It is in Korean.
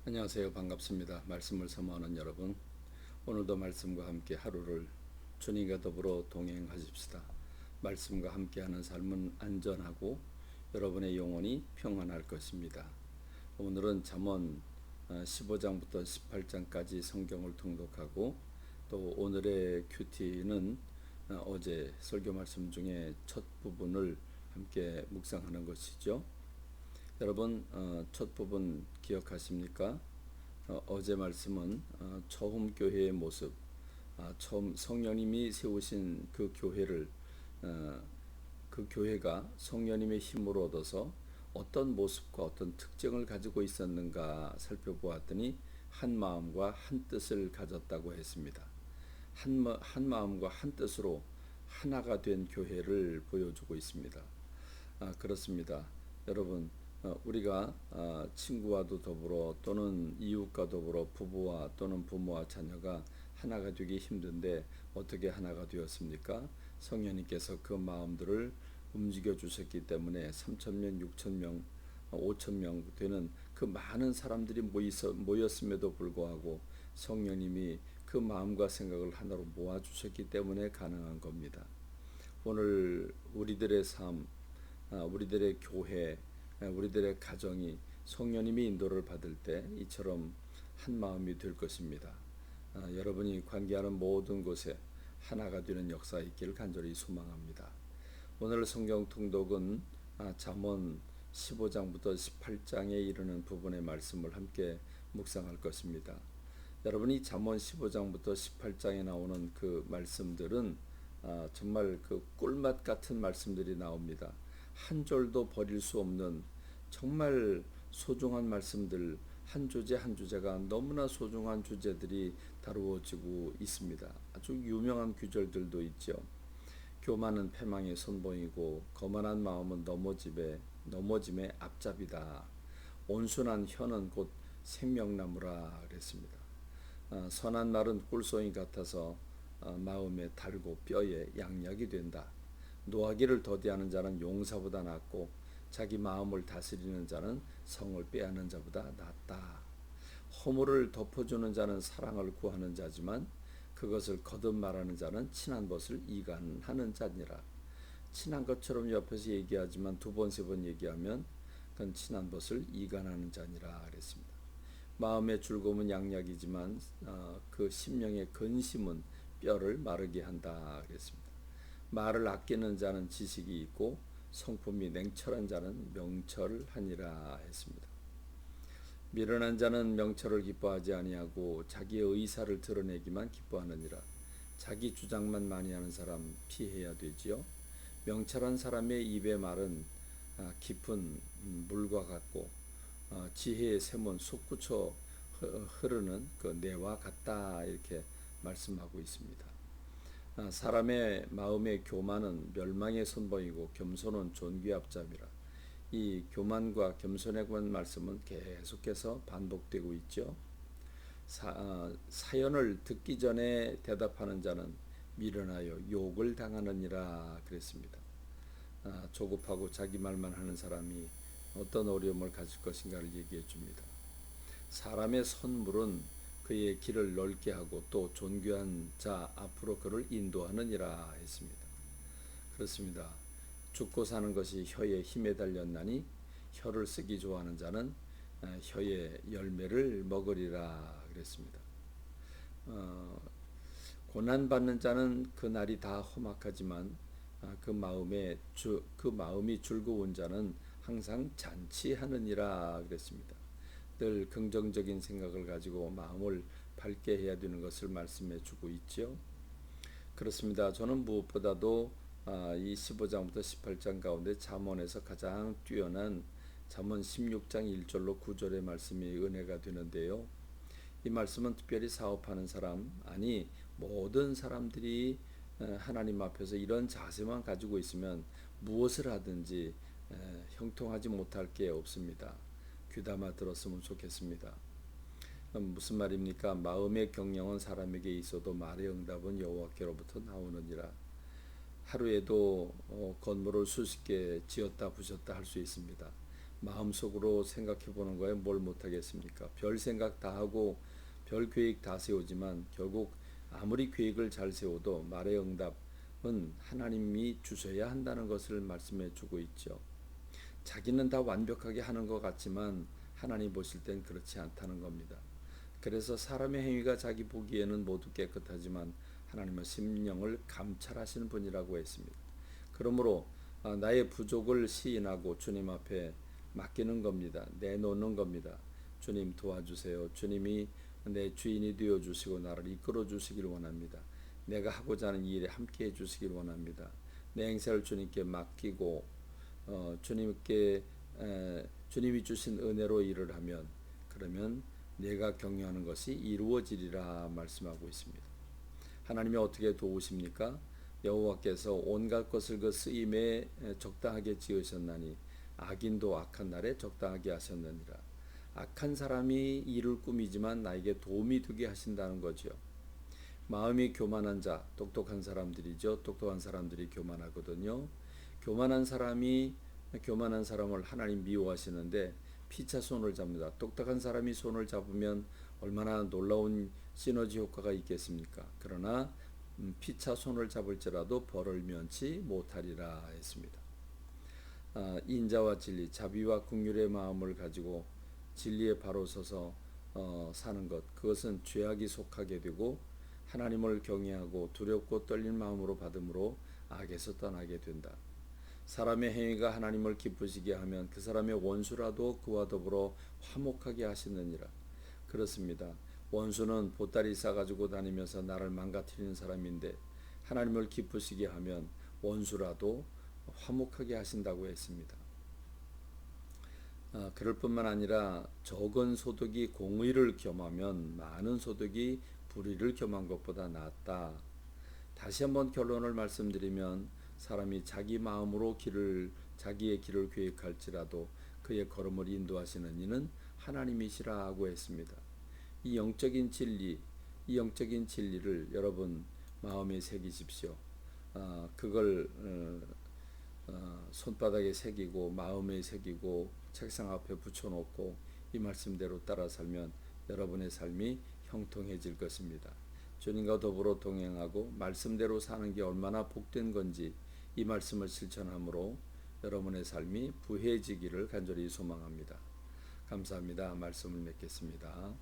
안녕하세요. 반갑습니다. 말씀을 사모하는 여러분, 오늘도 말씀과 함께 하루를 주님과 더불어 동행하십시다. 말씀과 함께하는 삶은 안전하고 여러분의 영혼이 평안할 것입니다. 오늘은 잠언 15장부터 18장까지 성경을 통독하고, 또 오늘의 큐티는 어제 설교 말씀 중에 첫 부분을 함께 묵상하는 것이죠. 여러분, 첫 부분 기억하십니까? 어제 말씀은 처음 교회의 모습, 처음 성령님이 세우신 그 교회를, 어, 그 교회가 성령님의 힘으로 얻어서 어떤 모습과 어떤 특징을 가지고 있었는가 살펴보았더니 한 마음과 한 뜻을 가졌다고 했습니다. 한 마음과 한 뜻으로 하나가 된 교회를 보여주고 있습니다. 그렇습니다. 여러분, 우리가 친구와도 더불어 또는 이웃과 더불어 부부와 또는 부모와 자녀가 하나가 되기 힘든데 어떻게 하나가 되었습니까? 성령님께서 그 마음들을 움직여 주셨기 때문에 3,000명, 6,000명, 5,000명 되는 그 많은 사람들이 모였음에도 불구하고 성령님이 그 마음과 생각을 하나로 모아 주셨기 때문에 가능한 겁니다. 오늘 우리들의 삶, 우리들의 교회, 우리들의 가정이 성령님의 인도를 받을 때 이처럼 한 마음이 될 것입니다. 여러분이 관계하는 모든 곳에 하나가 되는 역사 있기를 간절히 소망합니다. 오늘 성경 통독은 잠언 15장부터 18장에 이르는 부분의 말씀을 함께 묵상할 것입니다. 여러분이 잠언 15장부터 18장에 나오는 그 말씀들은 정말 그 꿀맛 같은 말씀들이 나옵니다. 한 절도 버릴 수 없는 정말 소중한 말씀들, 한 주제 한 주제가 너무나 소중한 주제들이 다루어지고 있습니다. 아주 유명한 구절들도 있죠. 교만은 패망의 선봉이고 거만한 마음은 넘어짐의 앞잡이다. 온순한 혀는 곧 생명나무라 그랬습니다. 선한 말은 꿀송이 같아서 마음에 달고 뼈에 양약이 된다. 노하기를 더디하는 자는 용사보다 낫고 자기 마음을 다스리는 자는 성을 빼앗는 자보다 낫다. 허물을 덮어주는 자는 사랑을 구하는 자지만 그것을 거듭 말하는 자는 친한 것을 이간하는 자니라. 친한 것처럼 옆에서 얘기하지만 두 번, 세 번 얘기하면 그건 친한 것을 이간하는 자니라 그랬습니다. 마음의 즐거움은 양약이지만 그 심령의 근심은 뼈를 마르게 한다 그랬습니다. 말을 아끼는 자는 지식이 있고 성품이 냉철한 자는 명철하니라 했습니다. 미련한 자는 명철을 기뻐하지 아니하고 자기의 의사를 드러내기만 기뻐하느니라. 자기 주장만 많이 하는 사람 피해야 되지요. 명철한 사람의 입의 말은 깊은 물과 같고 지혜의 샘은 솟구쳐 흐르는 그 내와 같다 이렇게 말씀하고 있습니다. 사람의 마음의 교만은 멸망의 선봉이고 겸손은 존귀의 앞잡이라. 이 교만과 겸손에 관한 말씀은 계속해서 반복되고 있죠. 사연을 듣기 전에 대답하는 자는 미련하여 욕을 당하느니라 그랬습니다. 조급하고 자기 말만 하는 사람이 어떤 어려움을 가질 것인가를 얘기해 줍니다. 사람의 선물은 그의 길을 넓게 하고 또 존귀한 자 앞으로 그를 인도하느니라 했습니다. 그렇습니다. 죽고 사는 것이 혀의 힘에 달렸나니 혀를 쓰기 좋아하는 자는 혀의 열매를 먹으리라 그랬습니다. 고난받는 자는 그 날이 다 험악하지만 그 마음이 즐거운 자는 항상 잔치하느니라 그랬습니다. 늘 긍정적인 생각을 가지고 마음을 밝게 해야 되는 것을 말씀해 주고 있죠. 그렇습니다. 저는 무엇보다도 이 15장부터 18장 가운데 잠언에서 가장 뛰어난 잠언 16장 1절로 9절의 말씀이 은혜가 되는데요. 이 말씀은 특별히 사업하는 사람, 아니 모든 사람들이 하나님 앞에서 이런 자세만 가지고 있으면 무엇을 하든지 형통하지 못할 게 없습니다. 귀담아 들었으면 좋겠습니다. 무슨 말입니까? 마음의 경영은 사람에게 있어도 말의 응답은 여호와께로부터 나오느니라. 하루에도 건물을 수십 개 지었다 부셨다 할 수 있습니다. 마음속으로 생각해 보는 거에 뭘 못하겠습니까? 별 생각 다 하고 별 계획 다 세우지만 결국 아무리 계획을 잘 세워도 말의 응답은 하나님이 주셔야 한다는 것을 말씀해 주고 있죠. 자기는 다 완벽하게 하는 것 같지만 하나님 보실 땐 그렇지 않다는 겁니다. 그래서 사람의 행위가 자기 보기에는 모두 깨끗하지만 하나님은 심령을 감찰하시는 분이라고 했습니다. 그러므로 나의 부족을 시인하고 주님 앞에 맡기는 겁니다. 내놓는 겁니다. 주님 도와주세요. 주님이 내 주인이 되어 주시고 나를 이끌어 주시길 원합니다. 내가 하고자 하는 일에 함께 해 주시길 원합니다. 내 행사를 주님께 맡기고 주님께 주님이 주신 은혜로 일을 하면 그러면 내가 경영하는 것이 이루어지리라 말씀하고 있습니다. 하나님이 어떻게 도우십니까? 여호와께서 온갖 것을 그 쓰임에 적당하게 지으셨나니 악인도 악한 날에 적당하게 하셨느니라. 악한 사람이 일을 꾸미지만 나에게 도움이 되게 하신다는 거죠. 마음이 교만한 자, 똑똑한 사람들이죠. 똑똑한 사람들이 교만하거든요. 교만한 사람을 하나님 미워하시는데 피차 손을 잡니다. 똑똑한 사람이 손을 잡으면 얼마나 놀라운 시너지 효과가 있겠습니까? 그러나 피차 손을 잡을지라도 벌을 면치 못하리라 했습니다. 인자와 진리, 자비와 긍휼의 마음을 가지고 진리에 바로 서서 사는 것, 그것은 죄악이 속하게 되고 하나님을 경외하고 두렵고 떨린 마음으로 받음으로 악에서 떠나게 된다. 사람의 행위가 하나님을 기쁘시게 하면 그 사람의 원수라도 그와 더불어 화목하게 하시느니라. 그렇습니다. 원수는 보따리 싸가지고 다니면서 나를 망가뜨리는 사람인데 하나님을 기쁘시게 하면 원수라도 화목하게 하신다고 했습니다. 그럴 뿐만 아니라 적은 소득이 공의를 겸하면 많은 소득이 불의를 겸한 것보다 낫다. 다시 한번 결론을 말씀드리면 사람이 자기 마음으로 자기의 길을 계획할지라도 그의 걸음을 인도하시는 이는 하나님이시라고 했습니다. 이 영적인 진리를 여러분 마음에 새기십시오. 그걸 손바닥에 새기고 마음에 새기고 책상 앞에 붙여놓고 이 말씀대로 따라 살면 여러분의 삶이 형통해질 것입니다. 주님과 더불어 동행하고 말씀대로 사는 게 얼마나 복된 건지 이 말씀을 실천함으로 여러분의 삶이 부해지기를 간절히 소망합니다. 감사합니다. 말씀을 맺겠습니다.